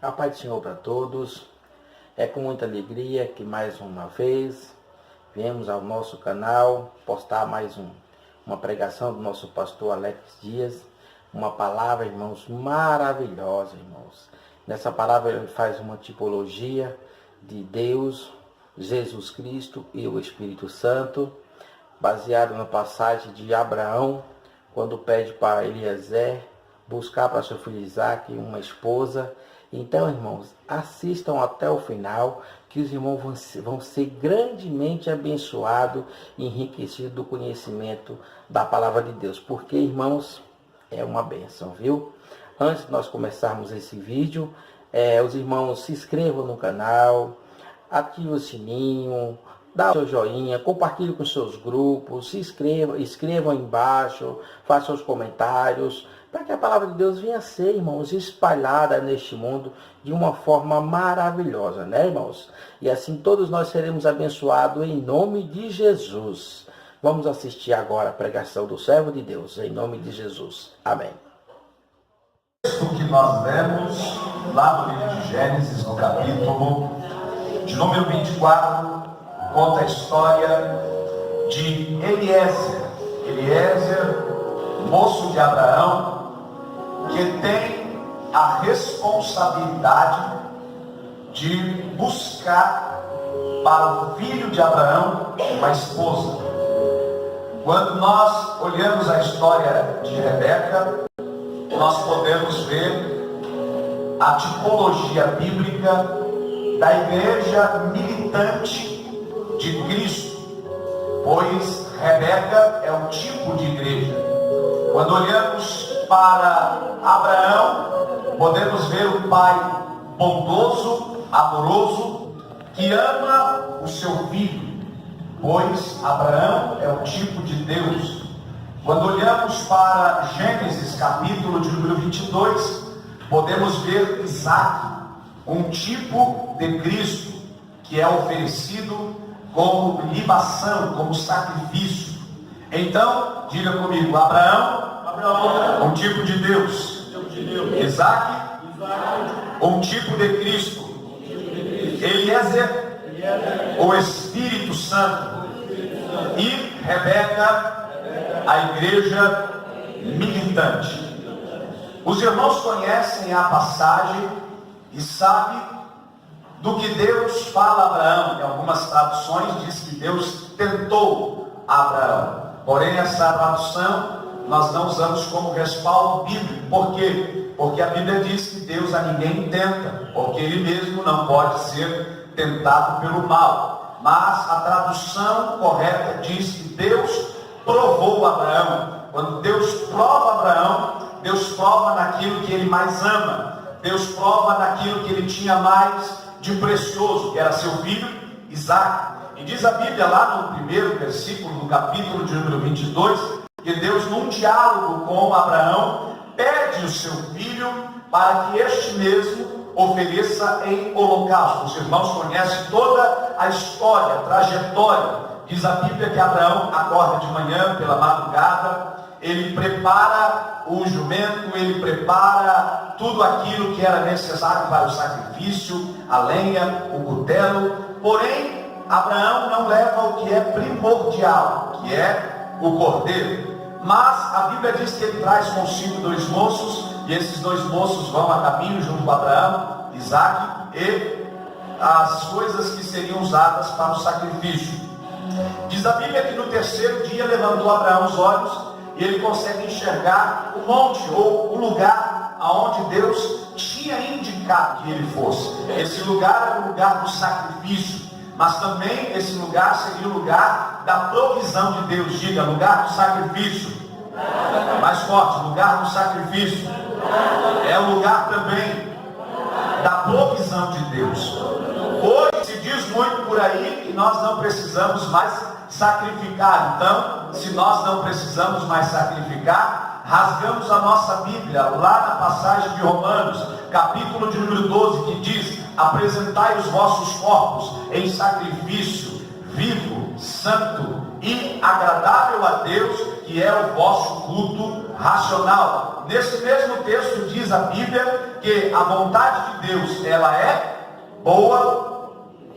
A paz do Senhor para todos. É com muita alegria que mais uma vez viemos ao nosso canal postar mais uma pregação do nosso pastor Alex Dias. Uma palavra, irmãos, maravilhosa, irmãos. Nessa palavra ele faz uma tipologia de Deus, Jesus Cristo e o Espírito Santo, baseado na passagem de Abraão, quando pede para Eliezer buscar para seu filho Isaac uma esposa. Então, irmãos, assistam até o final, que os irmãos vão ser grandemente abençoados e enriquecidos do conhecimento da palavra de Deus. Porque, irmãos, é uma bênção, viu? Antes de nós começarmos esse vídeo, os irmãos se inscrevam no canal, ativem o sininho, dá o seu joinha, compartilhe com seus grupos, escrevam aí embaixo, façam os comentários, para que a palavra de Deus venha a ser, irmãos, espalhada neste mundo de uma forma maravilhosa, né, irmãos? E assim todos nós seremos abençoados em nome de Jesus. Vamos assistir agora a pregação do servo de Deus, em nome de Jesus. Amém. O texto que nós lemos lá no livro de Gênesis, no capítulo de número 24, conta a história de Eliezer, moço de Abraão, que tem a responsabilidade de buscar para o filho de Abraão uma esposa. Quando nós olhamos a história de Rebeca, nós podemos ver a tipologia bíblica da igreja militante de Cristo, pois Rebeca é um tipo de igreja. Quando olhamos para Abraão, podemos ver o pai bondoso, amoroso, que ama o seu filho, pois Abraão é o tipo de Deus. Quando olhamos para Gênesis, capítulo de número 22, podemos ver Isaac, um tipo de Cristo, que é oferecido como libação, como sacrifício. Então, diga comigo, Abraão, um tipo de Deus. Isaac, um tipo de Cristo. Eliezer, o Espírito Santo. E Rebeca, a igreja militante. Os irmãos conhecem a passagem e sabem do que Deus fala a Abraão. Em algumas traduções diz que Deus tentou Abraão. Porém, essa tradução nós não usamos como respaldo bíblico. Por quê? Porque a Bíblia diz que Deus a ninguém tenta, porque Ele mesmo não pode ser tentado pelo mal. Mas a tradução correta diz que Deus provou Abraão. Quando Deus prova Abraão, Deus prova naquilo que ele mais ama. Deus prova naquilo que ele tinha mais de precioso, que era seu filho Isaac. E diz a Bíblia lá no primeiro versículo do capítulo de número 22, que Deus, num diálogo com Abraão, pede o seu filho para que este mesmo ofereça em holocausto. Os irmãos conhecem toda a história, a trajetória. Diz a Bíblia que Abraão acorda de manhã, pela madrugada, ele prepara o jumento, ele prepara tudo aquilo que era necessário para o sacrifício, a lenha, o cutelo. Porém, Abraão não leva o que é primordial, que é o cordeiro. Mas a Bíblia diz que ele traz consigo dois moços, e esses dois moços vão a caminho junto com Abraão, Isaac e as coisas que seriam usadas para o sacrifício. Diz a Bíblia que no terceiro dia levantou Abraão os olhos e ele consegue enxergar o monte ou o lugar aonde Deus tinha indicado que ele fosse. Esse lugar era o lugar do sacrifício, mas também esse lugar seria o lugar da provisão de Deus. Diga, lugar do sacrifício. Mais forte, lugar do sacrifício. É o lugar também da provisão de Deus. Hoje se diz muito por aí que nós não precisamos mais sacrificar. Então, se nós não precisamos mais sacrificar, rasgamos a nossa Bíblia lá na passagem de Romanos, capítulo de número 12, que diz: apresentai os vossos corpos em sacrifício vivo, santo e agradável a Deus, que é o vosso culto racional. Nesse mesmo texto diz a Bíblia que a vontade de Deus, ela é boa,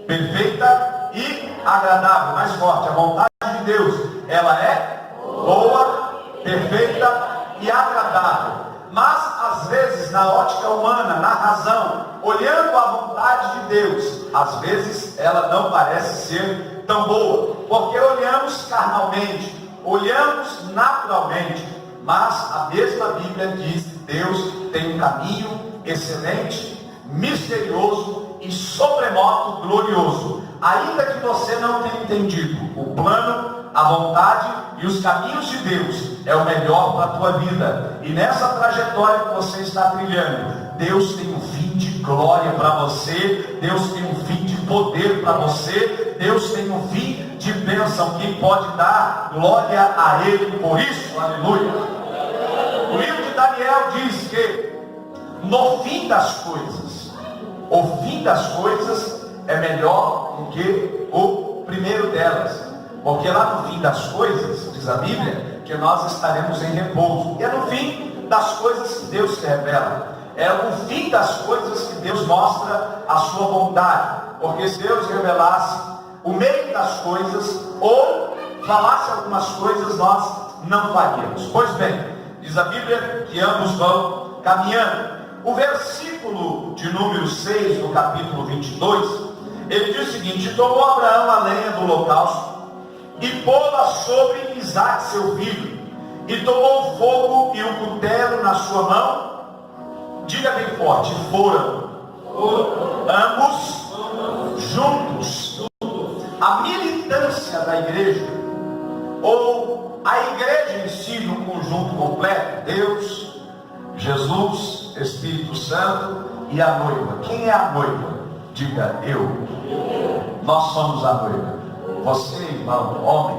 perfeita e agradável. Mais forte, a vontade de Deus, ela é boa, perfeita e agradável. Mas às vezes, na ótica humana, na razão, olhando a vontade de Deus, às vezes ela não parece ser tão boa, porque olhamos carnalmente, olhamos naturalmente. Mas a mesma Bíblia diz que Deus tem um caminho excelente, misterioso e sobremodo glorioso. Ainda que você não tenha entendido o plano, a vontade e os caminhos de Deus, é o melhor para a tua vida. E nessa trajetória que você está trilhando, Deus tem um fim de glória para você, Deus tem um fim de poder para você, Deus tem um fim de bênção. Quem pode dar glória a Ele por isso? Aleluia. O livro de Daniel diz que no fim das coisas, o fim das coisas é melhor do que o primeiro delas. Porque lá no fim das coisas, diz a Bíblia, que nós estaremos em repouso. E é no fim das coisas que Deus se revela. É no fim das coisas que Deus mostra a sua bondade. Porque se Deus revelasse o meio das coisas, ou falasse algumas coisas, nós não faríamos. Pois bem, diz a Bíblia que ambos vão caminhando. O versículo de número 6 do capítulo 22, ele diz o seguinte: tomou Abraão a lenha do holocausto e pô-la sobre Isaque seu filho, e tomou o fogo e o cutelo na sua mão. Diga bem forte: foram ambos juntos. A militância da igreja, ou a igreja em si no conjunto completo, Deus, Jesus, Espírito Santo e a noiva. Quem é a noiva? Diga: eu. Nós somos a noiva. Você, irmão, homem,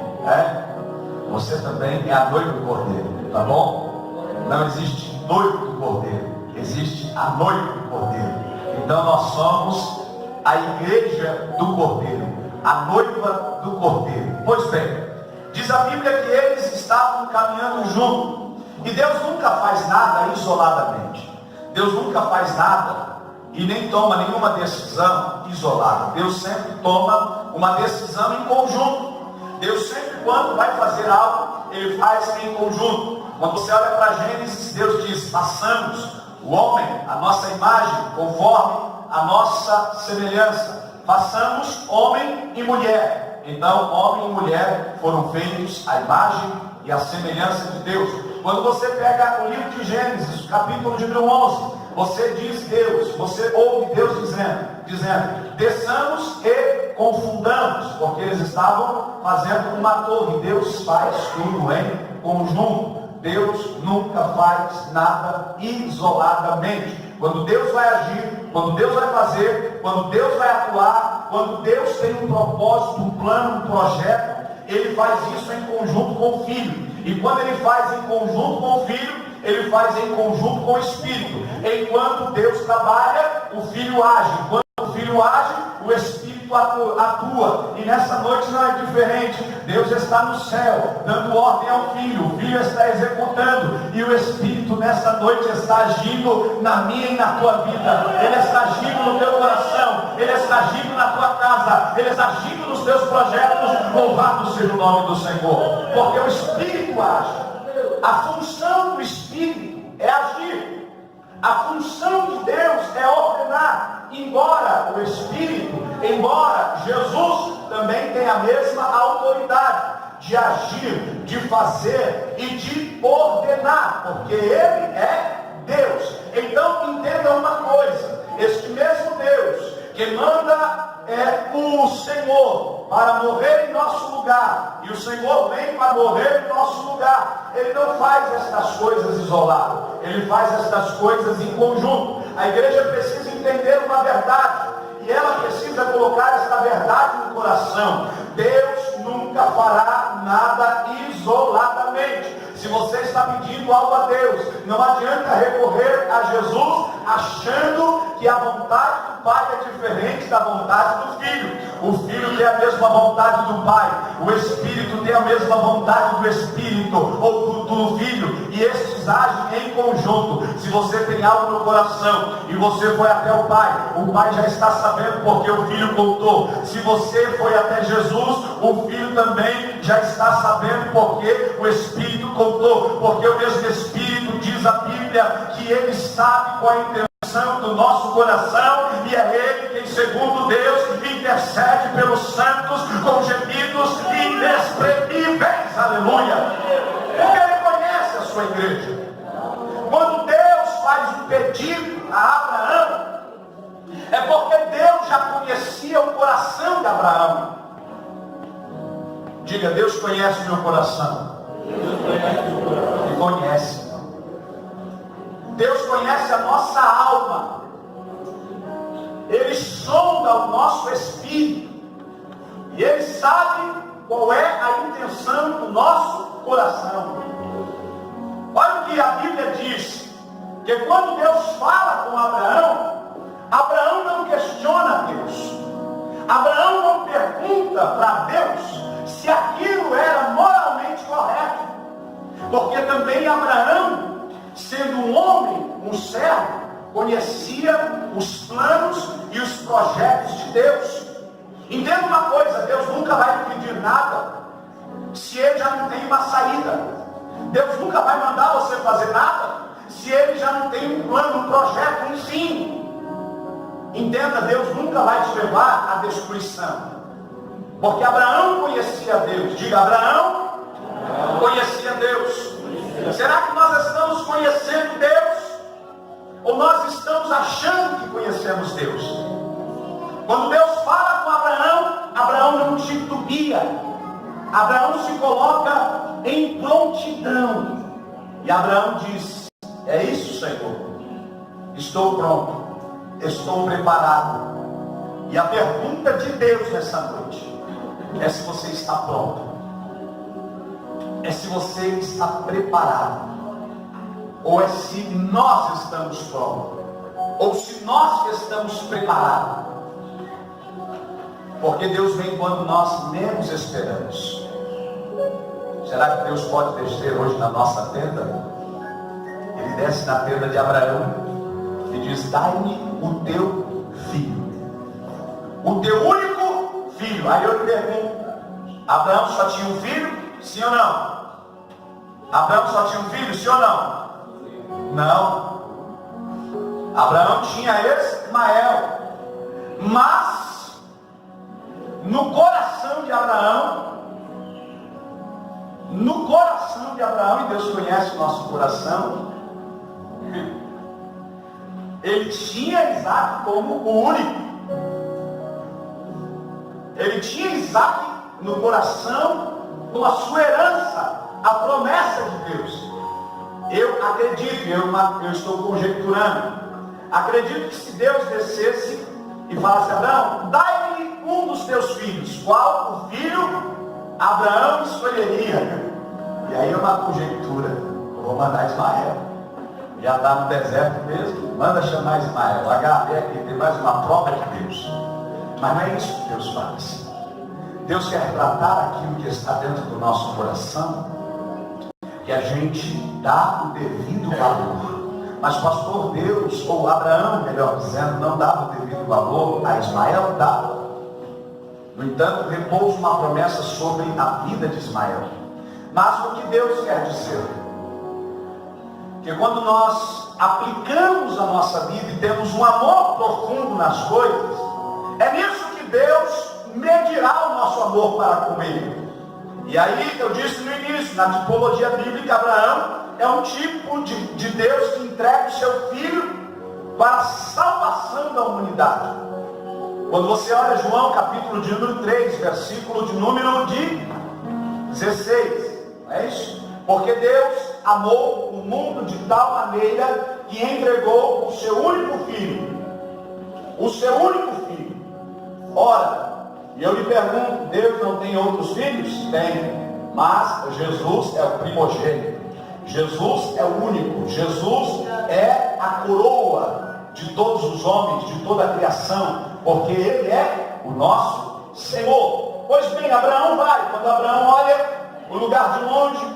você também é a noiva do Cordeiro, tá bom? Não existe noivo do Cordeiro, existe a noiva do Cordeiro. Então nós somos a igreja do Cordeiro, a noiva do Cordeiro. Pois bem, diz a Bíblia que eles estavam caminhando juntos. E Deus nunca faz nada isoladamente. Deus nunca faz nada e nem toma nenhuma decisão isolada. Deus sempre toma uma decisão em conjunto. Deus sempre, quando vai fazer algo, Ele faz em conjunto. Quando você olha para Gênesis, Deus diz: façamos o homem, a nossa imagem, conforme a nossa semelhança. Façamos homem e mulher. Então, homem e mulher foram feitos à imagem e à semelhança de Deus. Quando você pega o livro de Gênesis, capítulo de número 11, você diz Deus, você ouve Deus dizendo, desçamos e confundamos, porque eles estavam fazendo uma torre. Deus faz tudo em conjunto. Deus nunca faz nada isoladamente. Quando Deus vai agir, quando Deus vai fazer, quando Deus vai atuar, quando Deus tem um propósito, um plano, um projeto, Ele faz isso em conjunto com o Filho. E quando Ele faz em conjunto com o Filho, Ele faz em conjunto com o Espírito. Enquanto Deus trabalha, o Filho age. Enquanto o Filho age, o Espírito atua. E nessa noite não é diferente. Deus está no céu, dando ordem ao Filho. O Filho está executando. E o Espírito nessa noite está agindo na minha e na tua vida. Ele está agindo no teu coração. Ele está agindo na tua casa. Ele está agindo nos teus projetos. Louvado seja o nome do Senhor. Porque o Espírito age. A função do Espírito é agir. A função de Deus é ordenar. Embora o Espírito, embora Jesus também tenha a mesma autoridade de agir, de fazer e de ordenar, porque Ele é Deus. Então entenda uma coisa: este mesmo Deus que manda o Senhor para morrer em nosso lugar, e o Senhor vem para morrer em nosso lugar, Ele não faz estas coisas isoladas, Ele faz estas coisas em conjunto. A igreja precisa entender uma verdade, e ela precisa colocar esta verdade no coração: Deus nunca fará nada isoladamente. Se você está pedindo algo a Deus, não adianta recorrer a Jesus achando que a vontade do do pai é diferente da vontade do filho. O filho tem a mesma vontade do pai, o espírito tem a mesma vontade do espírito ou do filho, e esses agem em conjunto. Se você tem algo no coração e você foi até o pai já está sabendo porque o filho contou. Se você foi até Jesus, o filho também já está sabendo porque o espírito contou, porque o mesmo espírito diz a Bíblia que ele sabe qual é a intenção do nosso coração, e é ele quem, segundo Deus, intercede pelos santos com gemidos inexprimíveis. Aleluia! Porque ele conhece a sua igreja. Quando Deus faz um pedido a Abraão, é porque Deus já conhecia o coração de Abraão. Diga: Deus conhece o meu coração. Ele conhece. Deus conhece a nossa alma. Ele sonda o nosso espírito. E Ele sabe qual é a intenção do nosso coração. Olha o que a Bíblia diz. Que quando Deus fala com Abraão, Abraão não questiona Deus. Abraão não pergunta para Deus se aquilo era moralmente correto. Porque também Abraão, sendo um homem, um servo, conhecia os planos e os projetos de Deus. Entenda uma coisa: Deus nunca vai lhe pedir nada se Ele já não tem uma saída. Deus nunca vai mandar você fazer nada se Ele já não tem um plano, um projeto, um fim. Entenda, Deus nunca vai te levar à destruição. Porque Abraão conhecia Deus. Diga: Abraão conhecia Deus. Será que nós estamos conhecendo Deus? Ou nós estamos achando que conhecemos Deus? Quando Deus fala com Abraão, Abraão não titubia. Abraão se coloca em prontidão. E Abraão diz: é isso, Senhor. Estou pronto. Estou preparado. E a pergunta de Deus nessa noite é se você está pronto. É se você está preparado. Ou é se nós estamos prontos. Ou se nós estamos preparados. Porque Deus vem quando nós menos esperamos. Será que Deus pode descer hoje na nossa tenda? Ele desce na tenda de Abraão e diz: dai-me o teu filho, o teu único filho. Aí eu lhe pergunto: Abraão só tinha um filho? Sim ou não? Abraão só tinha um filho? Sim ou não? Não. Abraão tinha Ismael. Mas no coração de Abraão, e Deus conhece o nosso coração, ele tinha Isaac como o único. Ele tinha Isaac no coração como a sua herança, a promessa de Deus. Eu acredito, eu estou conjecturando, acredito que se Deus descesse e falasse: Abraão, dai-me um dos teus filhos, qual o filho Abraão escolheria? E aí é uma conjectura: eu vou mandar Ismael. Já está no deserto mesmo, manda chamar Ismael. H, aqui tem mais uma prova de Deus. Mas não é isso que Deus faz. Deus quer tratar aquilo que está dentro do nosso coração, que a gente dá o devido valor. Mas pastor, Deus, ou Abraão, melhor dizendo, não dava o devido valor a Ismael, dava. No entanto, repousa uma promessa sobre a vida de Ismael. Mas o que Deus quer dizer? Que quando nós aplicamos a nossa vida e temos um amor profundo nas coisas, é nisso que Deus medirá o nosso amor para com Ele. E aí eu disse no início, na tipologia bíblica, Abraão é um tipo de Deus que entrega o seu filho para a salvação da humanidade. Quando você olha João capítulo de número 3, versículo de número 16, não é isso? Porque Deus amou o mundo de tal maneira que entregou o seu único filho. O seu único filho. Ora, e eu lhe pergunto, Deus não tem outros filhos? Tem. Mas Jesus é o primogênito. Jesus é o único. Jesus é a coroa de todos os homens, de toda a criação, porque Ele é o nosso Senhor. Pois bem, Abraão vai. Quando Abraão olha o lugar de longe,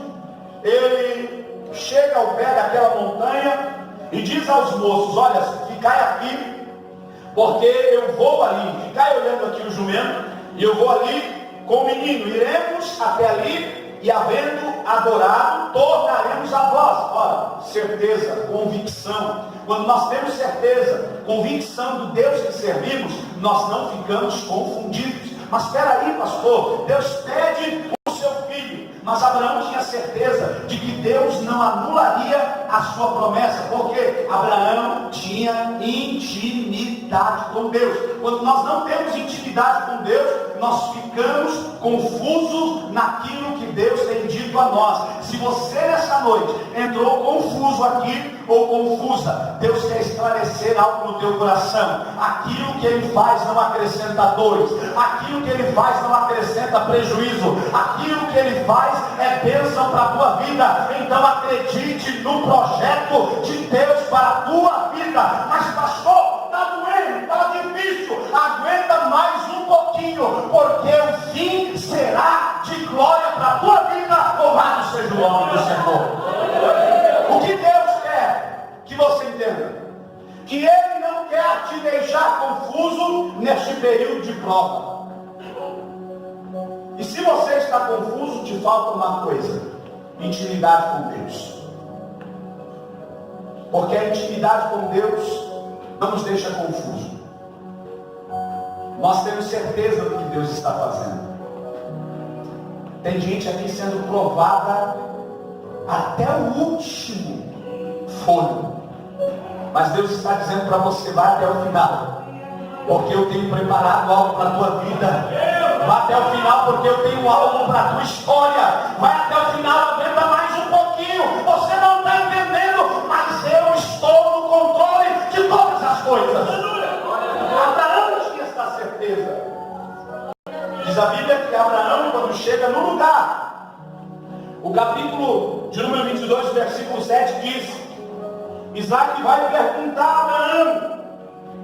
ele chega ao pé daquela montanha e diz aos moços: olha, ficai aqui, porque eu vou ali. Ficai olhando aqui o jumento, e eu vou ali com o menino. Iremos até ali, e havendo adorado, tornaremos a vós. Ora, certeza, convicção. Quando nós temos certeza, convicção do Deus que servimos, nós não ficamos confundidos. Mas espera aí, pastor, Deus pede o seu filho. Mas Abraão tinha certeza de que Deus não anularia a sua promessa, porque Abraão tinha intimidade com Deus. Quando nós não temos intimidade com Deus, nós ficamos confusos naquilo que Deus tem dito a nós. Se você nessa noite entrou confuso aqui ou confusa, Deus quer esclarecer algo no teu coração. Aquilo que Ele faz não acrescenta dores, aquilo que Ele faz não acrescenta prejuízo, aquilo que Ele faz é bênção para a tua vida. Então acredite no projeto de Deus para a tua vida. Mas pastor, está doendo, está difícil, aguenta mais um pouquinho, porque o fim será de glória para a tua vida. Louvado seja o nome do Senhor. O que Deus quer que você entenda? Que Ele não quer te deixar confuso neste período de prova. E se você está confuso, te falta uma coisa: intimidade com Deus. Porque a intimidade com Deus não nos deixa confuso. Nós temos certeza do que Deus está fazendo. Tem gente aqui sendo provada até o último fôlego. Mas Deus está dizendo para você: vai até o final, porque eu tenho preparado algo para a tua vida. Vai até o final, porque eu tenho algo para a tua história. Vai até o final, aguenta mais um pouquinho. Você não está entendendo, mas eu estou no controle de todas as coisas. Abraão tinha essa certeza. Diz a Bíblia que Abraão, quando chega no lugar, o capítulo de número 22, versículo 7 diz: Isaac vai perguntar a Abraão,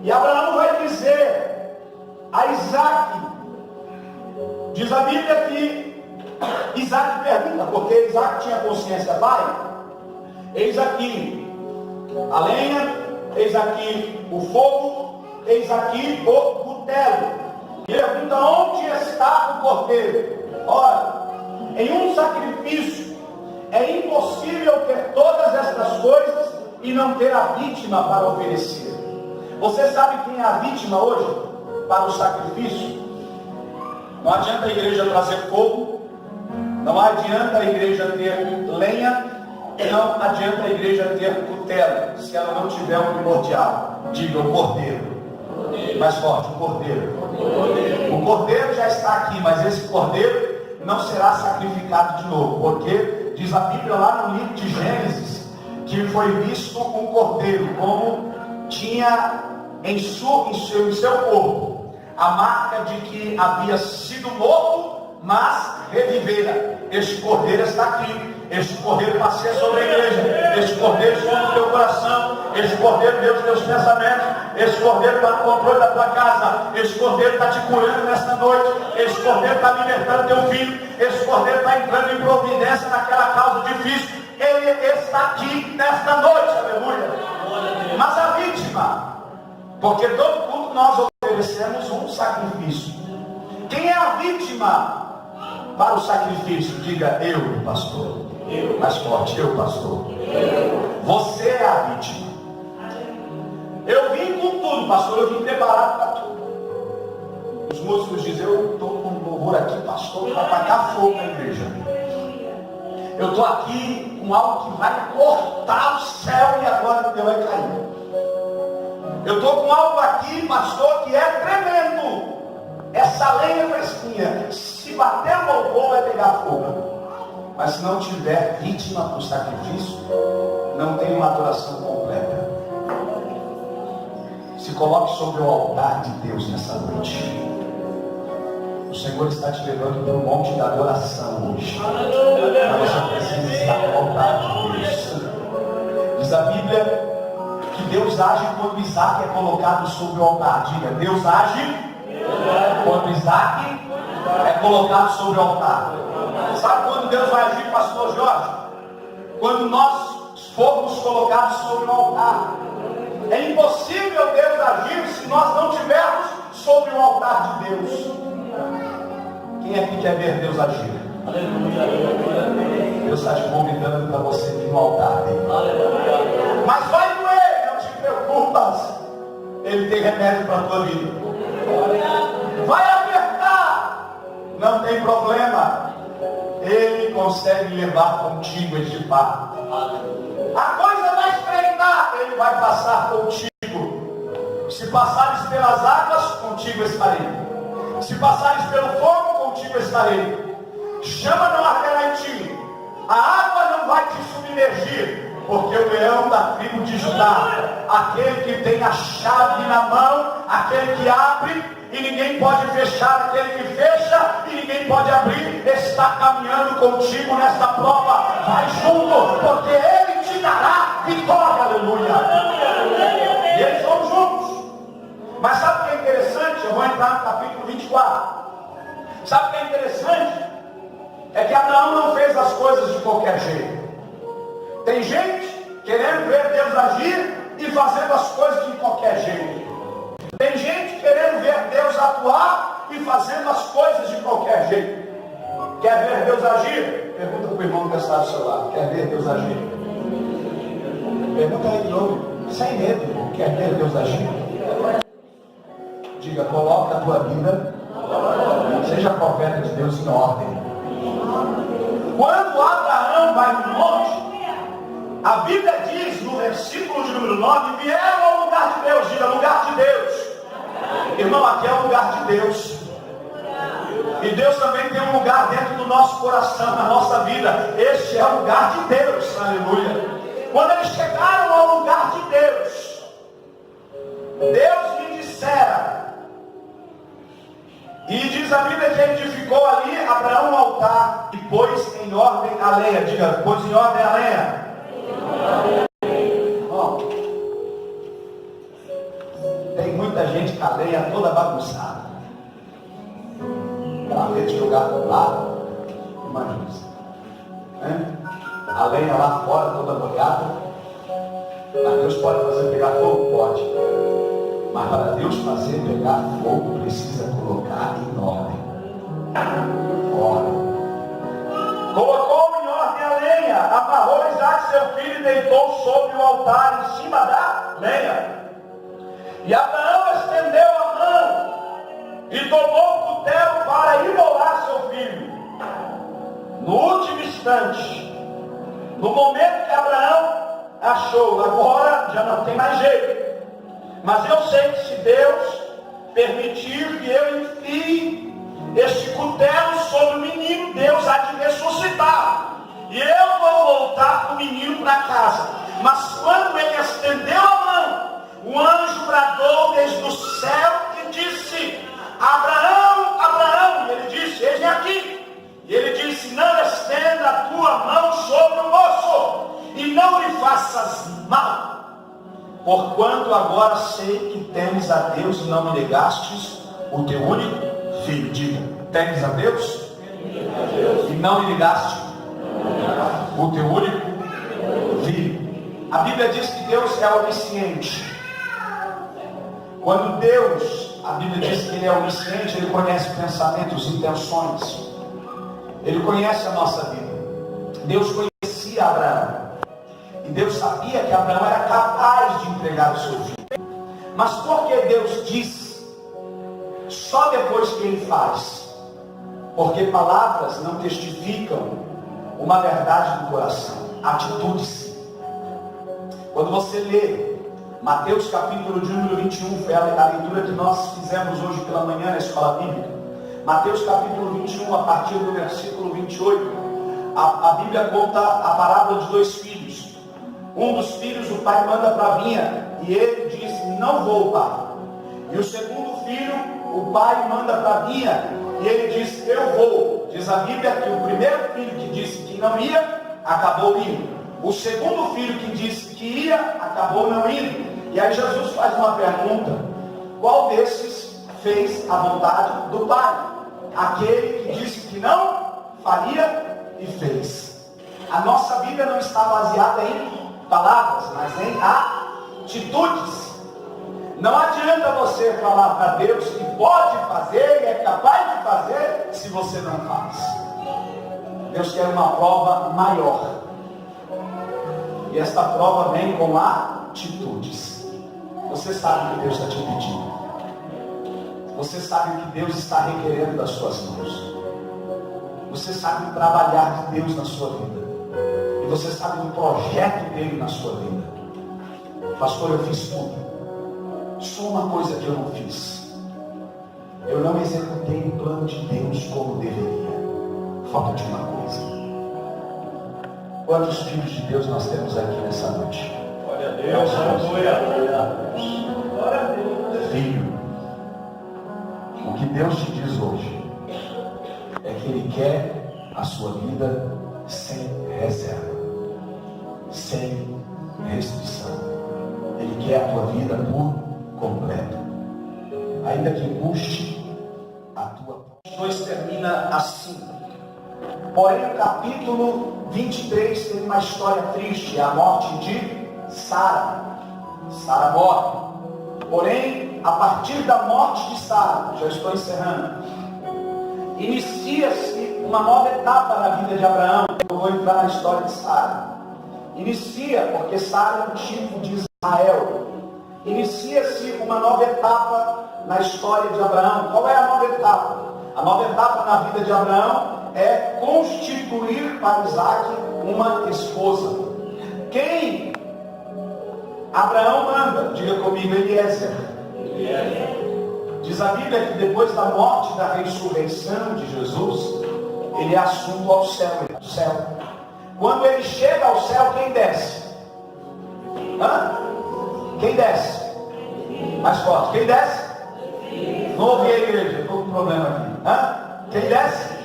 e Abraão vai dizer a Isaac. Diz a Bíblia que Isaac pergunta, porque Isaac tinha consciência: pai, eis aqui a lenha, eis aqui o fogo, eis aqui o cutelo. E pergunta: onde está o cordeiro? Ora, em um sacrifício é impossível ter todas estas coisas e não ter a vítima para oferecer. Você sabe quem é a vítima hoje para o sacrifício? Não adianta a igreja trazer fogo, não adianta a igreja ter lenha, não adianta a igreja ter cutelo, se ela não tiver um primordial. Diga: o cordeiro. Mais forte: o cordeiro. O cordeiro já está aqui, mas esse cordeiro não será sacrificado de novo, porque diz a Bíblia lá no livro de Gênesis que foi visto um cordeiro, como tinha em seu corpo a marca de que havia sido morto, mas revivera. Este cordeiro está aqui. Este cordeiro passeia sobre a igreja. Este cordeiro sobre o teu coração. Este cordeiro deu os teus pensamentos. Este cordeiro está no controle da tua casa. Este cordeiro está te curando nesta noite. Este cordeiro está libertando teu filho. Este cordeiro está entrando em providência naquela causa difícil. Ele está aqui nesta noite. Aleluia. Mas a vítima, porque todo culto nós oferecemos um sacrifício. Quem é a vítima para o sacrifício? Diga: eu, pastor. Eu. Mais forte: eu, pastor. Eu. Você é a vítima. Eu vim com tudo, pastor. Eu vim preparado para tudo. Os músicos dizem: eu estou com um louvor aqui, pastor, para tacar fogo na igreja. Eu estou aqui com algo que vai cortar o céu e agora o teu vai cair. Eu estou com algo aqui, pastor, que é tremendo. Essa lenha fresquinha, se bater o louvor, vai pegar fogo. Mas se não tiver vítima para o sacrifício, não tem uma adoração completa. Se coloque sobre o altar de Deus nessa noite. O Senhor está te levando para um monte de adoração hoje. Mas você precisa estar no altar de Deus. Diz a Bíblia que Deus age quando Isaac é colocado sobre o altar. Diga, Deus age quando Isaac é colocado sobre o altar. Sabe quando Deus vai agir, pastor Jorge? Quando nós formos colocados sobre o altar. É impossível Deus agir se nós não estivermos sobre o altar de Deus. Quem aqui quer ver Deus agir? Deus está te convidando para você vir no altar dele. Mas vai doer, não te preocupas. Ele tem remédio para a tua vida. Vai apertar, não tem problema. Ele consegue levar contigo este barco. A coisa vai estreitar, ele vai passar contigo. Se passares pelas águas, contigo estarei. Se passares pelo fogo, contigo estarei. Chama não arderá em ti. A água não vai te submergir, porque o leão da tribo de Judá, aquele que tem a chave na mão, aquele que abre e ninguém pode fechar, aquele que fecha e ninguém pode abrir, está caminhando contigo nesta prova. Vai junto, porque ele te dará vitória. Aleluia. E eles vão juntos. Mas sabe o que é interessante? Eu vou entrar no capítulo 24. Sabe o que é interessante? É que Abraão não fez as coisas de qualquer jeito. Tem gente querendo ver Deus agir e fazendo as coisas de qualquer jeito. Tem gente querendo ver Deus atuar e fazendo as coisas de qualquer jeito. Quer ver Deus agir? Pergunta para o irmão que está do seu lado. Quer ver Deus agir? Pergunta aí de novo, sem medo, irmão. Quer ver Deus agir? Diga, coloca a tua vida, seja profeta de Deus em ordem. Quando Abraão vai no monte, a Bíblia diz no versículo de número 9, vieram ao lugar de Deus. Diga, lugar de Deus. Irmão, aqui é o lugar de Deus. E Deus também tem um lugar dentro do nosso coração, na nossa vida. Este é o lugar de Deus. Aleluia. Quando eles chegaram ao lugar de Deus, Deus lhe dissera. E diz a Bíblia que edificou ali Abraão um altar e pôs em ordem a lenha. Diga, pôs em ordem a lenha. Ó, tem muita gente com a lenha toda bagunçada. Gravete jogado do lado. Imagina isso. A lenha lá fora toda molhada. Mas Deus pode fazer pegar fogo? Pode. Mas para Deus fazer pegar fogo, precisa colocar em ordem. Colocou em ordem a lenha, amarrou Isaac seu filho e deitou sobre o altar em cima da lenha. E Abraão estendeu a mão e tomou o cutelo para imolar seu filho. No último instante, no momento que Abraão achou, agora já não tem mais jeito. Mas eu sei que se Deus permitir que eu enfie este cutelo sobre o menino, Deus há de ressuscitar. E eu vou voltar com o menino para casa. Mas quando ele estendeu a mão, o anjo bradou desde o céu e disse, Abraão, Abraão. E ele disse, eis-me aqui. E ele disse, não estenda a tua mão sobre o moço e não lhe faças mal. Porquanto agora sei que temes a Deus e não me negastes o teu único filho. Diga, temes a Deus e não me negaste o teu único filho. A Bíblia diz que Deus é onisciente. Quando Deus, a Bíblia diz que Ele é onisciente, Ele conhece pensamentos, intenções. Ele conhece a nossa vida. Deus conhecia Abraão. E Deus sabia que Abraão era capaz de entregar o seu filho. Mas por que Deus diz? Só depois que Ele faz. Porque palavras não testificam uma verdade do coração. Atitudes. Quando você lê Mateus capítulo de número 21, foi a leitura que nós fizemos hoje pela manhã na escola bíblica. Mateus capítulo 21, a partir do versículo 28, a Bíblia conta a parábola de dois filhos. Um dos filhos, o pai manda para a vinha e ele diz, não vou, pai. E o segundo filho, o pai manda para a vinha e ele diz, eu vou. Diz a Bíblia que o primeiro filho que disse que não ia, acabou indo. O segundo filho que disse que ia, acabou não indo. E aí Jesus faz uma pergunta: qual desses fez a vontade do Pai? Aquele que disse que não faria e fez. A nossa Bíblia não está baseada em palavras, mas em atitudes. Não adianta você falar para Deus que pode fazer e é capaz de fazer se você não faz. Deus quer uma prova maior. E esta prova vem com atitudes. Você sabe o que Deus está te pedindo. Você sabe o que Deus está requerendo das suas mãos. Você sabe o trabalhar de Deus na sua vida. E você sabe o projeto dele na sua vida. Pastor, eu fiz tudo. Só uma coisa que eu não fiz. Eu não executei o plano de Deus como deveria. Falta de uma coisa. Quantos filhos de Deus nós temos aqui nessa noite? Glória a Deus, aleluia. Glória a Deus. Filho, o que Deus te diz hoje é que Ele quer a sua vida sem reserva, sem restrição. Ele quer a tua vida por completo, ainda que custe a tua. 2 termina assim. Porém, o capítulo 23 tem uma história triste, a morte de Sara. Sara morre. Porém, a partir da morte de Sara, já estou encerrando, inicia-se uma nova etapa na vida de Abraão. Eu vou entrar na história de Sara. Inicia, porque Sara é um tipo de Israel. Inicia-se uma nova etapa na história de Abraão. Qual é a nova etapa? A nova etapa na vida de Abraão é constituir para Isaac uma esposa. Quem Abraão manda? Diga comigo, Eliezer. Diz a Bíblia que depois da morte, da ressurreição de Jesus, ele é assunto ao céu. Quando ele chega ao céu, quem desce? Quem desce? Mais forte. Quem desce? Não ouvi a igreja, estou com um problema aqui. Quem desce?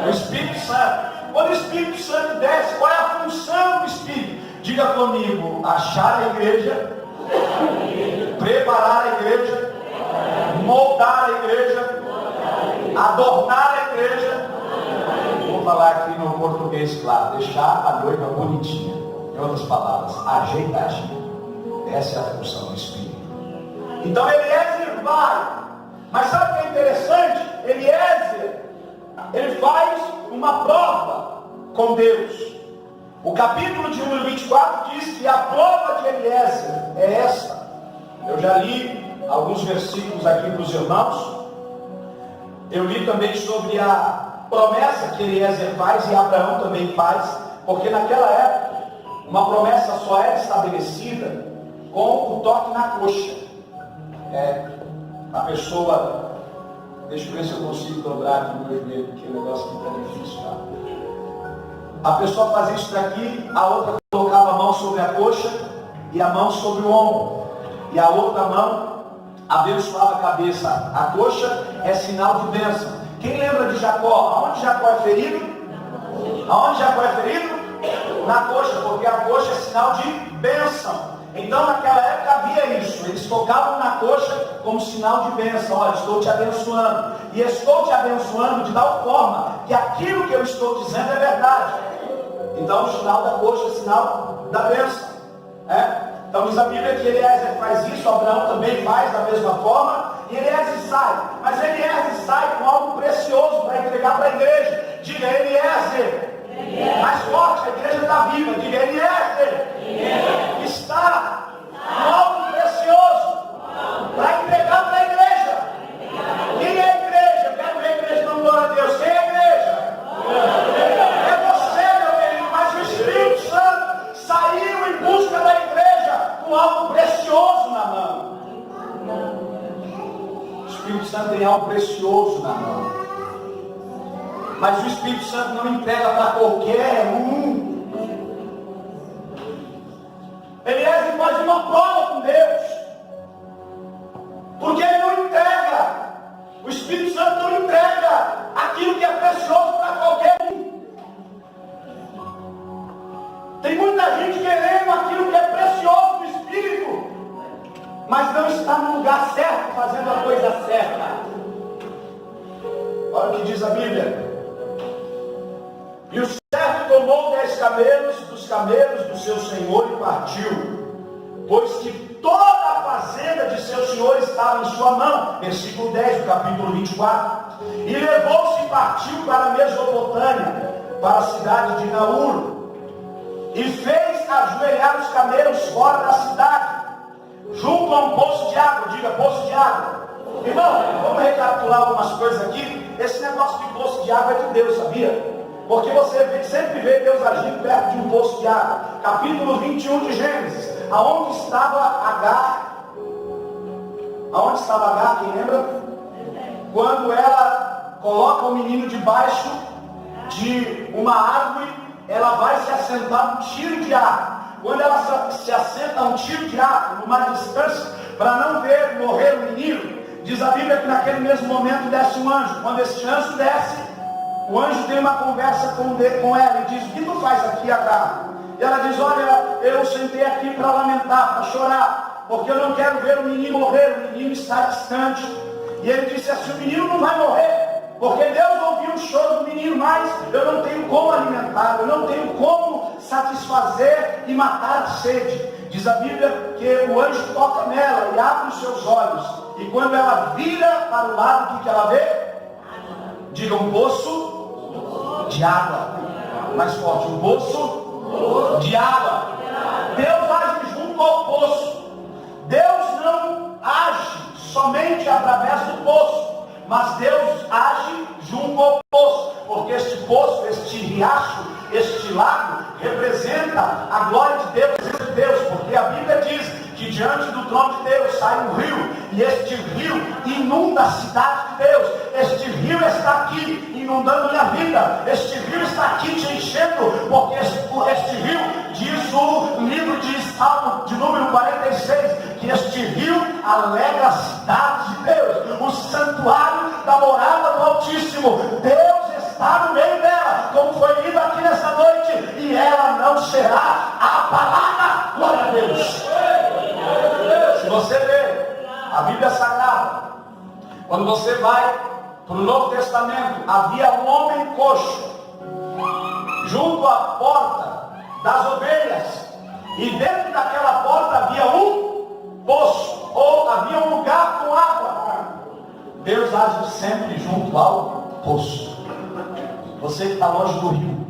O Espírito Santo. Quando o Espírito Santo desce, qual é a função do Espírito? Diga comigo: achar a igreja, preparar a igreja, moldar a igreja, adornar a igreja. Vou falar aqui no português, claro, deixar a noiva bonitinha. Em outras palavras, ajeitadinha. Essa é a função do Espírito. Então Eliezer vai. Mas sabe o que é interessante? Eliezer, ele faz uma prova com Deus. O capítulo de número 24 diz que a prova de Eliezer é esta. Eu já li alguns versículos aqui para os irmãos. Eu li também sobre a promessa que Eliezer faz e Abraão também faz. Porque naquela época, uma promessa só era estabelecida com o toque na coxa. A pessoa, deixa eu ver se eu consigo dobrar aqui no meu joelho, porque o negócio aqui está difícil, tá? A pessoa fazia isso daqui, a outra colocava a mão sobre a coxa e a mão sobre o ombro, e a outra mão abençoava a cabeça. A coxa é sinal de bênção. Quem lembra de Jacó? Aonde Jacó é ferido? Aonde Jacó é ferido? Na coxa, porque a coxa é sinal de bênção. Então naquela época havia isso, eles tocavam na coxa como sinal de bênção. Olha, estou te abençoando, e estou te abençoando de tal forma que aquilo que eu estou dizendo é verdade. Então o sinal da coxa é sinal da bênção. Então diz a Bíblia que Eliezer faz isso, Abraão também faz da mesma forma, e Eliezer sai. Mas Eliezer sai com algo precioso para entregar para a igreja. Diga: Eliezer. Mais forte, a igreja está viva. Diga: Eliezer. Está com algo precioso para entregar para a igreja. Quem é a igreja? Eu quero ver a igreja dando glória a Deus. Quem é a igreja? É você, meu querido. Mas o Espírito Santo saiu em busca da igreja com algo precioso na mão. O Espírito Santo tem algo precioso na mão. Mas o Espírito Santo não entrega para qualquer um. Eliezer faz uma prova com Deus, porque ele não entrega. O Espírito Santo não entrega aquilo que é precioso para qualquer um. Tem muita gente querendo aquilo que é precioso do Espírito, mas não está no lugar certo, fazendo a coisa certa. Olha o que diz a Bíblia. E o servo tomou 10 camelos dos camelos do seu senhor e partiu, pois que toda a fazenda de seu senhor estava em sua mão. Versículo 10 do capítulo 24. E levou-se e partiu para a Mesopotâmia, para a cidade de Naur, e fez ajoelhar os camelos fora da cidade, junto a um poço de água. Diga, poço de água. Irmão, vamos recapitular algumas coisas aqui. Esse negócio de poço de água é de Deus, sabia? Porque você sempre vê Deus agindo perto de um poço de água. Capítulo 21 de Gênesis. Aonde estava Agar? Aonde estava Agar, quem lembra? Quando ela coloca o menino debaixo de uma árvore, ela vai se assentar um tiro de ar. Quando ela se assenta a um tiro de ar, numa distância, para não ver morrer o menino, diz a Bíblia que naquele mesmo momento desce um anjo. Quando esse anjo desce, o anjo tem uma conversa com ela e diz: o que tu faz aqui, Agar? E ela diz: olha, eu sentei aqui para lamentar, para chorar, porque eu não quero ver o menino morrer, o menino está distante. E ele disse assim: o menino não vai morrer, porque Deus ouviu o choro do menino, mas eu não tenho como alimentar, eu não tenho como satisfazer e matar a sede. Diz a Bíblia que o anjo toca nela e abre os seus olhos, e quando ela vira para o lado, o que ela vê? Diga, um poço de água. Mais forte, um poço de água. Deus age junto ao poço. Deus não age somente através do poço, mas Deus age junto ao poço, porque este poço, este riacho, este lago representa a glória de Deus, porque a Bíblia diz que diante do trono de Deus sai um rio, e este rio inunda a cidade de Deus. Este rio está aqui inundando minha vida, este rio está aqui te enchendo, porque este rio, diz o livro de Salmo de número 46, que este rio alegra a cidade de Deus, o santuário da morada do Altíssimo. Deus está no meio dela, como foi lido aqui nessa noite, e ela não será abalada. Glória a Deus. Se você vê a Bíblia Sagrada, quando você vai para o Novo Testamento, havia um homem coxo junto à porta das ovelhas, e dentro daquela porta havia um poço, ou havia um lugar com água. Deus age sempre junto ao poço. Você que está longe do rio,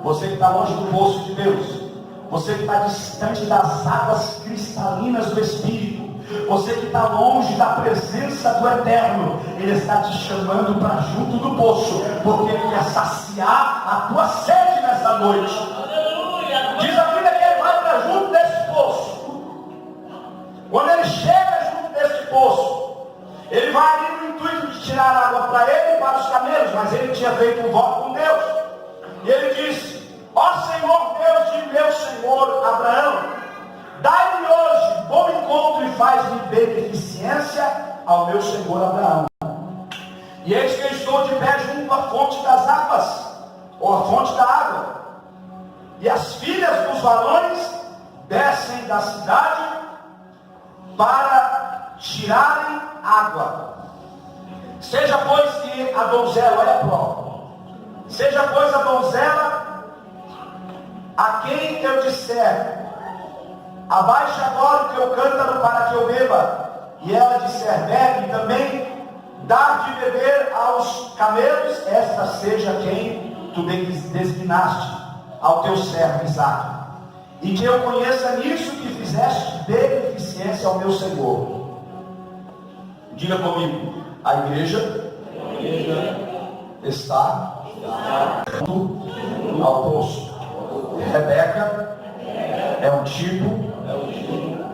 você que está longe do poço de Deus, você que está distante das águas cristalinas do Espírito, você que está longe da presença do Eterno, Ele está te chamando para junto do poço, porque Ele quer saciar a tua sede nessa noite. Diz a Bíblia que Ele vai para junto desse poço. Quando Ele chega junto desse poço, Ele vai ali no intuito de tirar água para Ele e para os camelos, mas Ele tinha feito um voto com Deus, e Ele disse: ó Senhor Deus de meu Senhor Abraão, dai-me hoje bom encontro e faz-me beneficência ao meu Senhor Abraão. E eis que eu estou de pé junto à fonte das águas, ou à fonte da água, e as filhas dos varões descem da cidade para tirarem água. Seja pois que a donzela, olha a prova, seja pois a donzela a quem eu disser: abaixe agora o teu cântaro para que eu beba, e ela disser: bebe, também dá de beber aos camelos, esta seja quem tu designaste ao teu servo Isaque, e que eu conheça nisso que fizeste beneficência ao meu Senhor. Diga comigo: a igreja está junto ao poço. Rebeca é um tipo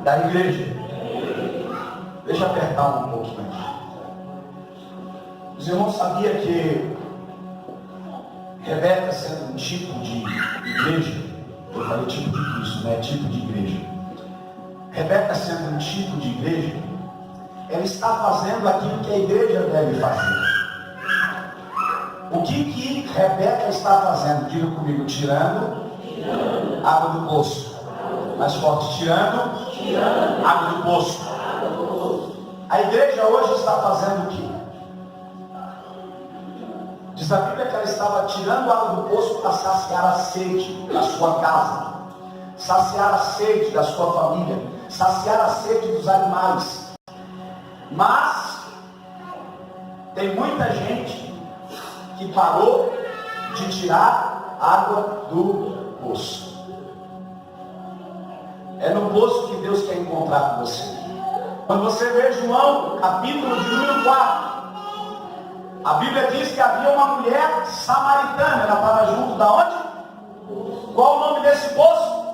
da igreja. Deixa eu apertar um pouquinho aqui. Os irmãos sabiam que Rebeca, sendo um tipo de igreja, eu falei tipo de Cristo, né? Tipo de igreja. Rebeca, sendo um tipo de igreja, ela está fazendo aquilo que a igreja deve fazer. O que Rebeca está fazendo? Diga comigo: tirando água do poço. Mais forte: tirando água do poço. igreja hoje está fazendo o quê? Diz a Bíblia que ela estava tirando água do poço para saciar a sede da sua casa, saciar a sede da sua família, saciar a sede dos animais. Mas tem muita gente que parou de tirar água do poço. É no poço que Deus quer encontrar com você. Quando você vê João, capítulo de número 4, a Bíblia diz que havia uma mulher samaritana. Ela estava junto da onde? Qual o nome desse poço?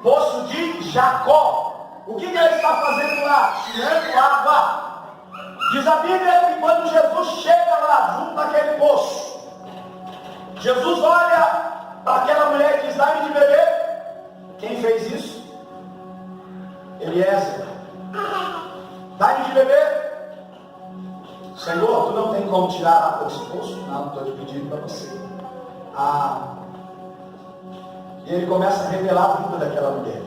Poço de Jacó. O que ela está fazendo lá? Tirando água. Diz a Bíblia que quando Jesus chega lá, junto daquele poço, Jesus olha para aquela mulher e diz: dá-me de beber. Quem fez isso? Eliezer. Dá-me de beber. Senhor, tu não tem como tirar a água desse poço? Não, estou te pedindo para você. E ele começa a revelar a vida daquela mulher.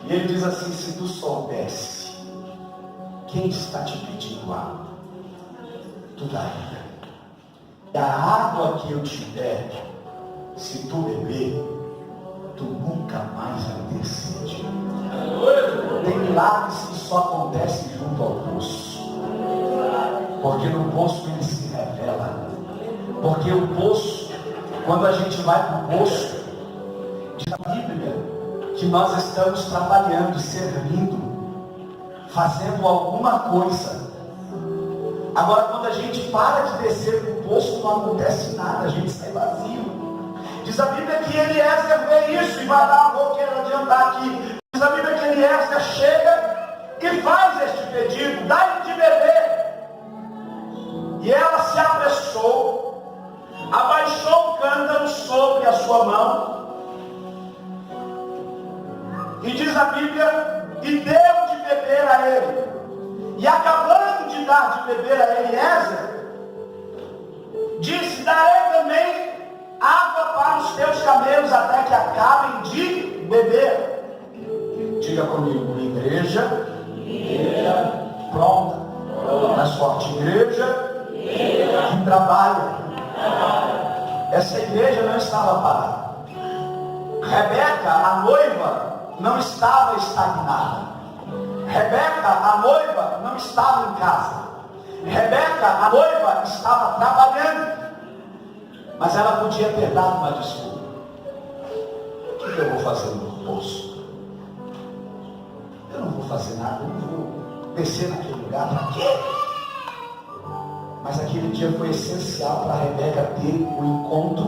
E ele diz assim: se tu soubesse quem está te pedindo água, tu daria. E a água que eu te der, se tu beber, tu nunca mais vai ter sede. Tem milagres que só acontecem junto ao poço, porque no poço ele se revela. Porque o poço, quando a gente vai para o poço, diz a Bíblia que nós estamos trabalhando, servindo, fazendo alguma coisa. Agora, quando a gente para de descer para o poço, não acontece nada, a gente sai vazio. Diz a Bíblia que Eliezer vê isso e vai lá, vou querer adiantar aqui. Diz a Bíblia que Eliezer chega e faz este pedido: dá-lhe de beber. E ela se apressou, abaixou o cântaro sobre a sua mão, e diz a Bíblia, e deu de beber a ele. E acabando de dar de beber a Eliezer, disse: darei também água para os teus camelos, até que acabem de beber. Diga comigo: igreja pronta. Mais forte: igreja que trabalha. Essa igreja não estava parada. Rebeca, a noiva, não estava estagnada. Rebeca, a noiva, não estava em casa. Rebeca, a noiva, estava trabalhando. Mas ela podia ter dado uma desculpa. O que eu vou fazer no poço? Eu não vou fazer nada, eu não vou descer naquele lugar. Para quê? Mas aquele dia foi essencial para Rebeca ter o encontro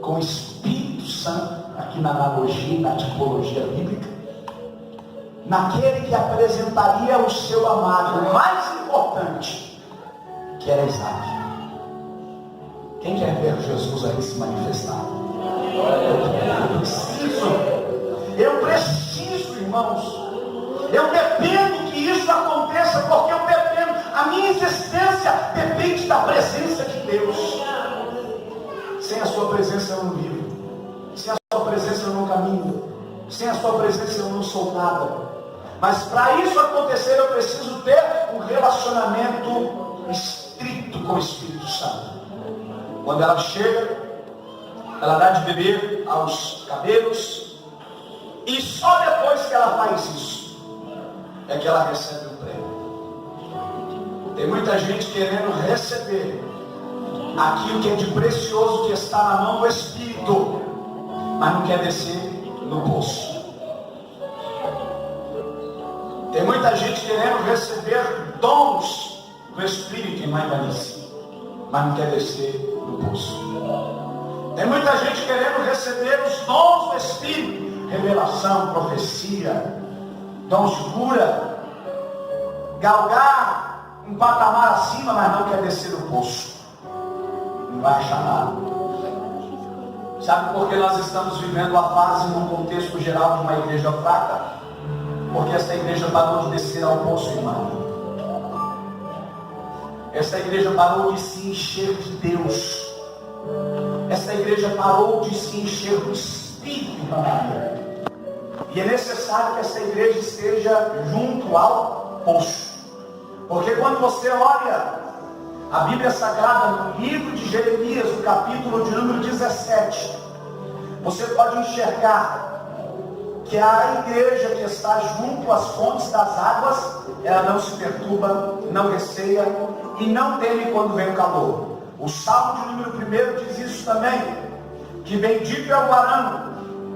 com o Espírito Santo, aqui na analogia, na tipologia bíblica, naquele que apresentaria o seu amado, o mais importante, que era Isaac. Quem quer ver Jesus aí se manifestar? Eu preciso, irmãos. Eu dependo que isso aconteça, porque eu dependo. A minha existência depende da presença de Deus. Sem a sua presença eu não vivo. Sem a sua presença eu não caminho. Sem a sua presença eu não sou nada. Mas para isso acontecer eu preciso ter um relacionamento estrito com o Espírito Santo. Quando ela chega, ela dá de beber aos camelos, e só depois que ela faz isso é que ela recebe o prêmio. Tem muita gente querendo receber aquilo que é de precioso que está na mão do Espírito, mas não quer descer no poço. Tem muita gente querendo receber dons do Espírito em malícia, mas não quer descer no poço. Tem muita gente querendo receber os dons do Espírito, revelação, profecia, dons de cura, galgar um patamar acima, mas não quer descer no poço. Não vai achar nada. Sabe por que nós estamos vivendo a fase num contexto geral de uma igreja fraca? Porque essa igreja parou de descer ao poço, irmão. Essa igreja parou de se encher de Deus. Essa igreja parou de se encher do Espírito, irmã Maria. E é necessário que essa igreja esteja junto ao poço. Porque quando você olha a Bíblia Sagrada no livro de Jeremias, no capítulo de número 17, você pode enxergar que a igreja que está junto às fontes das águas, ela não se perturba, não receia e não teme quando vem o calor. O Salmo de número 1 diz isso também, que bendito é o varão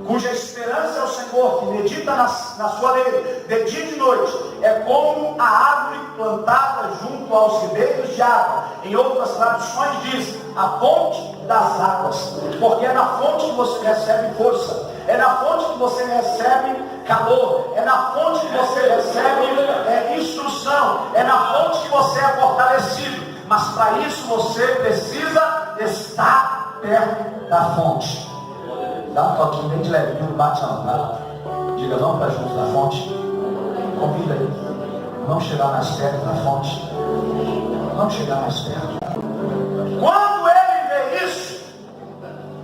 cuja esperança é o Senhor, que medita na sua lei de dia e de noite. É como a árvore plantada junto aos ribeiros de água. Em outras traduções diz a fonte das águas, porque é na fonte que você recebe força, é na fonte que você recebe calor, é na fonte que você recebe instrução, é na fonte que você é fortalecido. Mas para isso você precisa estar perto da fonte. Dá um toquinho bem de leve, não bate não, tá? Diga, vamos para junto da fonte. Convida aí. Vamos chegar mais perto da fonte. Vamos chegar mais perto. Quando ele vê isso,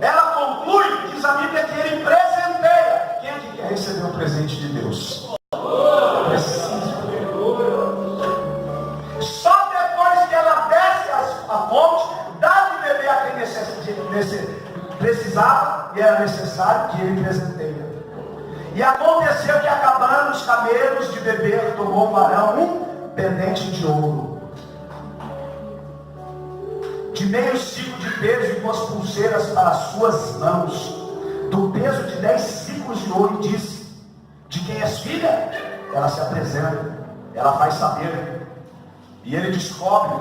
ela conclui, diz a Bíblia, que ele presenteia. Quem é que quer receber um presente de Deus? Preciso. Só depois que ela desce a fonte, dá de beber a quem precisava e era necessário, que ele presenteia. E aconteceu que, acabando os camelos de beber, tomou o varão um pendente de ouro, de meio ciclo de peso, e 2 pulseiras para as suas mãos, do peso de 10 ciclos de ouro, e disse: de quem és filha? Ela se apresenta, ela faz saber, e ele descobre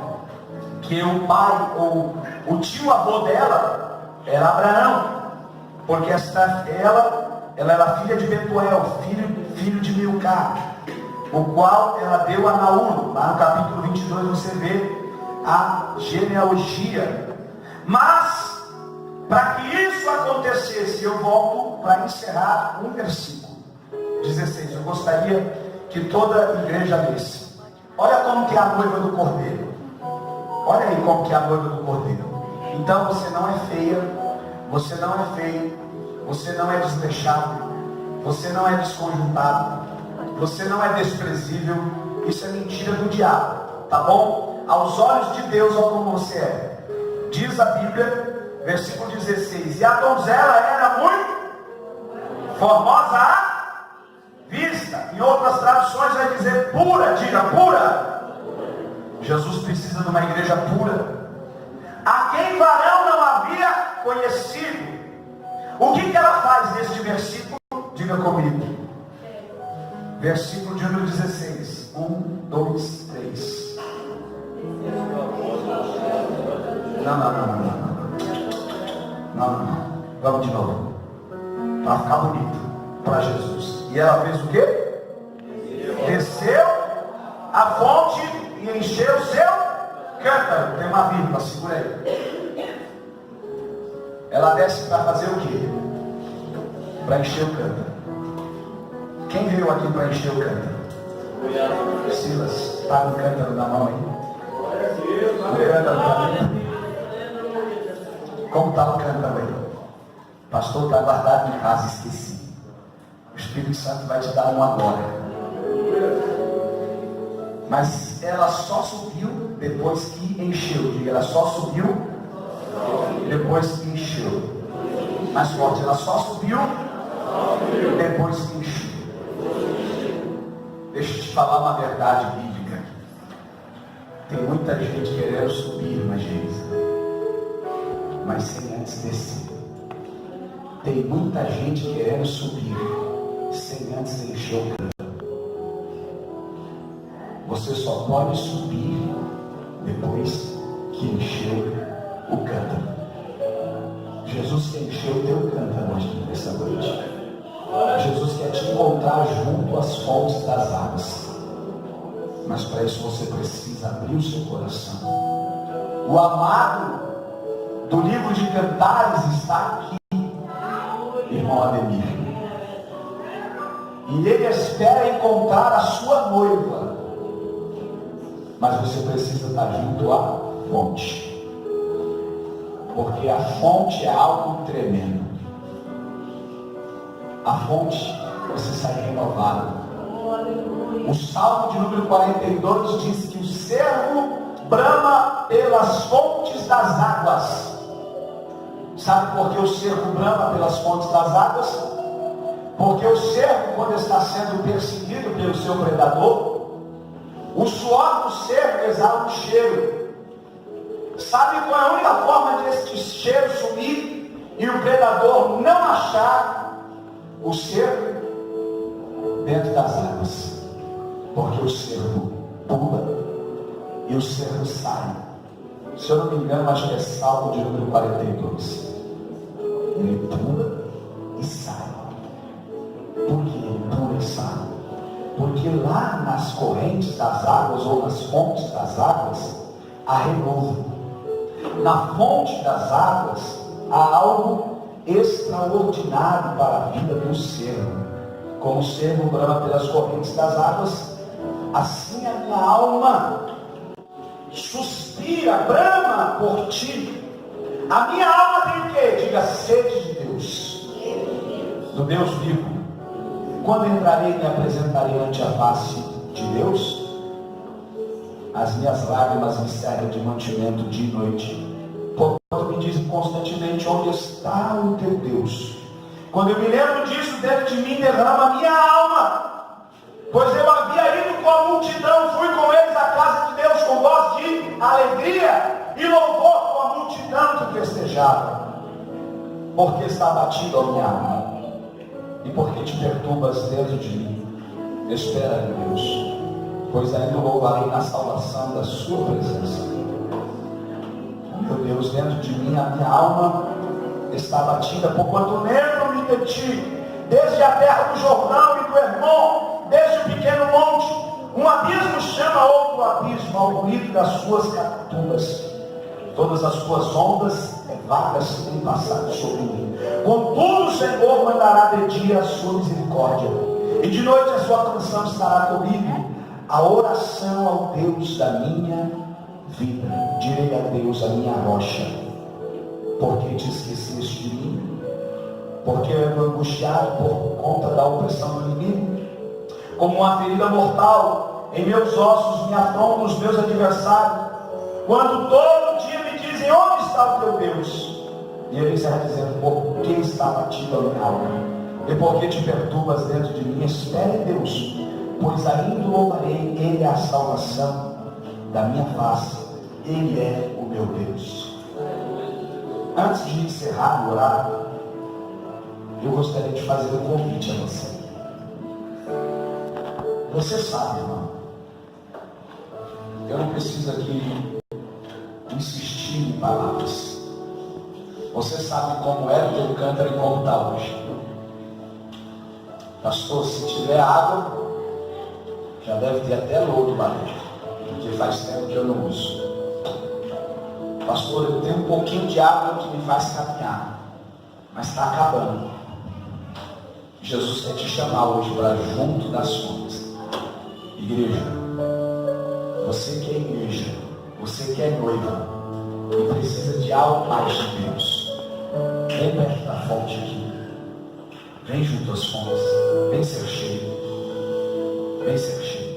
que o pai, ou o tio-avô dela, era Abraão, porque ela era filha de Betuel, filho de Milcá, o qual ela deu a Naú. Lá no capítulo 22 você vê a genealogia. Mas, para que isso acontecesse, eu volto para encerrar um versículo 16. Eu gostaria que toda a igreja lesse. Olha como que é a noiva do Cordeiro. Olha aí como que é a noiva do Cordeiro. Então você não é feia, você não é feio, você não é desleixado, você não é desconjuntado, você não é desprezível. Isso é mentira do diabo, tá bom? Aos olhos de Deus, olha como você é. Diz a Bíblia, versículo 16: e a donzela era muito formosa à vista. Em outras traduções vai dizer pura, diga pura. Jesus precisa de uma igreja pura, a quem varão não havia conhecido. O que ela faz neste versículo? Diga comigo. Versículo de número 16. 1, 2, 3. Não. Vamos de novo. Para ficar bonito para Jesus. E ela fez o quê? Desceu a fonte e encheu o seu cântaro. Tem uma vírgula, segura aí. Ela desce para fazer o quê? Para encher o cântaro. Quem veio aqui para encher o cântaro? Silas, está com o cântaro na mão aí. O cântaro para mim. Como está o cântaro aí? Pastor, está guardado em casa, esqueci. O Espírito Santo vai te dar um agora. Mas ela só subiu depois que encheu. Diga, ela só subiu depois que encheu. Mais forte, ela só subiu depois que encheu. Deixa eu te falar uma verdade bíblica. Tem muita gente querendo subir na gente, mas sem antes descer. Tem muita gente querendo subir sem antes encher o cântaro. Você só pode subir depois que encheu o cântaro. Jesus quer encher o teu cântaro hoje, nessa noite. Jesus quer te encontrar junto às fontes das águas. Mas para isso você precisa abrir o seu coração. O amado do livro de Cantares está aqui, irmão Ademir. E ele espera encontrar a sua noiva. Mas você precisa estar junto à fonte. Porque a fonte é algo tremendo. A fonte, você sai renovado. O Salmo de número 42 diz que o servo brama pelas fontes das águas. Sabe por que o servo brama pelas fontes das águas? Porque o servo, quando está sendo perseguido pelo seu predador, o suor do servo exala um cheiro. Sabe qual é a única forma de esse cheiro sumir e o predador não achar o servo? Dentro das águas. Porque o servo pula e o servo sai. Se eu não me engano, acho que é Salmo de número 42. Ele pula e sai. Por que ele pula e sai? Porque lá nas correntes das águas ou nas fontes das águas há renovo. Na fonte das águas há algo extraordinário para a vida do servo. Como o servo brama pelas correntes das águas, assim a minha alma suspira, brama por ti. A minha alma tem o quê? Diga, sede de Deus, do Deus vivo. Quando entrarei e me apresentarei ante a face de Deus, as minhas lágrimas me servem de mantimento dia e noite. Portanto, me dizem constantemente: onde está o teu Deus? Quando eu me lembro disso, dentro de mim derrama a minha alma. Pois eu havia ido com a multidão, fui com eles à casa de Deus com voz de alegria e louvor com a multidão que festejava. Porque está batido a minha alma, e porque te perturbas dentro de mim. Espera em Deus, pois ainda louvarei na salvação da sua presença. Meu Deus, dentro de mim a minha alma está batida, porquanto lembro-me de ti, desde a terra do Jordão e do Hermon, desde o pequeno monte. Um abismo chama outro abismo ao ruído das suas catadumbas. Todas as suas ondas vagas têm passado sobre mim. Contudo, o Senhor mandará de dia a sua misericórdia, e de noite a sua canção estará comigo, a oração ao Deus da minha vida. Direi a Deus, a minha rocha: porque te esqueceste de mim? Porque eu ando angustiado por conta da opressão do inimigo. Como uma ferida mortal em meus ossos me afrontam os meus adversários, quando todo dia me dizem: onde está o teu Deus? E ele está dizendo: por que está batido a minha alma? E por que te perturbas dentro de mim? Espere em Deus, pois ainda louvarei. Ele é a salvação da minha face, Ele é o meu Deus. Antes de encerrar o orar, eu gostaria de fazer um convite a você. Você sabe, irmão, eu não preciso aqui insistir em palavras. Você sabe como é o teu cântaro e como está hoje. Pastor, se tiver água, já deve ter até lodo lá dentro, porque faz tempo que eu não uso. Pastor, eu tenho um pouquinho de água que me faz caminhar, mas está acabando. Jesus quer te chamar hoje para junto das fontes. Igreja, você que é igreja, você que é noiva e precisa de algo mais de Deus, vem perto da fonte aqui, vem junto às fontes, vem ser cheio, vem ser cheio.